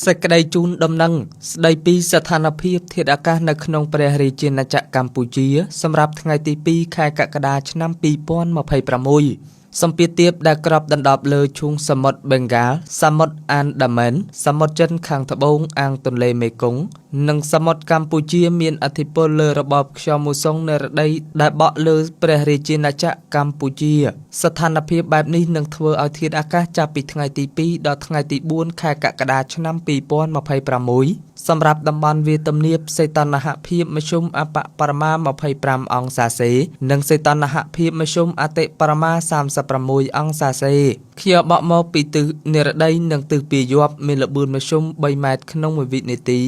សេចក្តីជូនដំណឹងស្តីពីស្ថានភាពធាតុអាកាសនៅក្នុងព្រះរាជាណាចក្រកម្ពុជាសម្រាប់ថ្ងៃទី2ខែកក្កដាឆ្នាំ2026សម្ពាធទាបដែលក្របដណ្ដប់លើឈូងសមុទ្របេងហ្គាល់សមុទ្រអានដាមែនសមុទ្រចិនខាងត្បូងអាងទន្លេមេគង្គនិងសមុទ្រកម្ពុជាមានឥទ្ធិពលលើរបបខ្យល់មូសុងនិរតីដែលបក់លើព្រះរាជាណាចក្រកម្ពុជាស្ថានភាពបែបនេះនឹងធ្វើឲ្យធាតុអាកាសចាប់ពីថ្ងៃទី2ដល់ថ្ងៃទី4ខែកក្កដាឆ្នាំ2026សម្រាប់តំបន់វាលទំនាបសីតុណ្ហភាពមធ្យមអបបរមា25អង្សាសេនិងសីតុណ្ហភាពមធ្យមអតិបរមា36អង្សាសេខ្យល់បក់មកពីទិសនិរតីនិងទិសពាយ័ព្យមានល្បឿនមធ្យម3ម៉ែត្រក្នុង1វិនាទី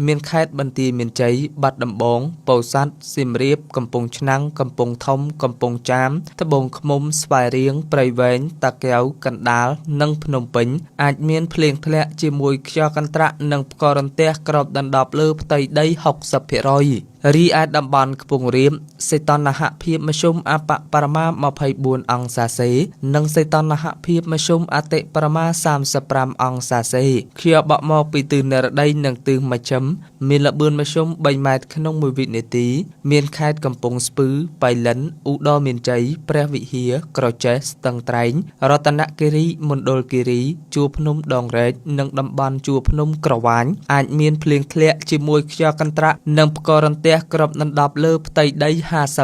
មានខេត្តបន្ទាយមានជ័យបាត់ដំបងពោធិ៍សាត់សៀមរាបកំពង់ឆ្នាំងកំពង់ធំកំពង់ចាមត្បូងឃ្មុំស្វាយរៀងព្រៃវែងតាកែវកណ្ដាលនិងភ្នំពេញអាចមានភ្លៀងធ្លាក់ជាមួយខ្យល់កន្ត្រាក់និងផ្គររន្ទះក្របដណ្ដប់លើផ្ទៃដី 60% រីឯតំបន់ខ្ពង់រាបសីតុណ្ហភាពមធ្យមអបបរមា24អង្សាសេនិងសីតុណ្ហភាពមធ្យមអតិបរមា35អង្សាសេខ្យល់បក់មកពីទិសនិរតីនិងទិសមជ្ឈិមមានល្បឿនមធ្យម3ម៉ែត្រក្នុង1វិនាទីមានខេត្តកំពង់ស្ពឺបៃលិនឧត្តរមានជ័យព្រះវិហារក្រចេះស្ទឹងត្រែងរតនគិរីមណ្ឌលគិរីជួរភ្នំដងរែកនិងតំបន់ជួរភ្នំក្រវាញអាចមានភ្លៀងធ្លាក់ជាមួយខ្យល់កន្ត្រាក់និងផ្គររន្ទះក្របដណ្ដប់លើផ្ទៃដី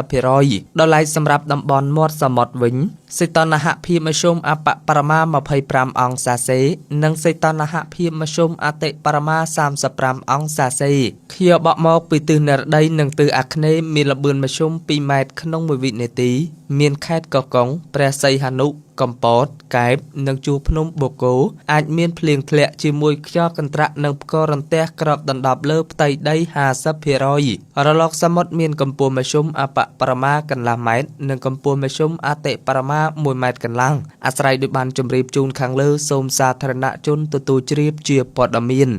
50% ដល់ឡែកសម្រាប់តំបន់មាត់សមុទ្រវិញសីតុណ្ហភាពមធ្យមអបបរមា25អង្សាសេនិងសីតុណ្ហភាពមធ្យមអតិបរមា35អង្សាសេខ្យល់បក់មកពីទិសនិរតីនិងទិសអាគ្នេយ៍មានល្បឿនមធ្យម2ម៉ែត្រក្នុង1វិនាទីមានខេត្តកោះកុងព្រះសីហនុកំពតកែបនិងជួរភ្នំបូកគោអាចមានភ្លៀងធ្លាក់ជាមួយខ្យល់កន្ត្រាក់និងផ្គររន្ទះក្របដណ្ដប់លើផ្ទៃដី 50% រលកសមុទ្រមានកម្ពស់មធ្យមអបបរមាកន្លះម៉ែត្រនិងកម្ពស់មធ្យមអតិបរមា1ម៉ែត្រកន្លះអាស្រ័យដោយបានជម្រាបជូនខាងលើសូមសាធារណជនទទួលជ្រាបជាព័ត៌មាន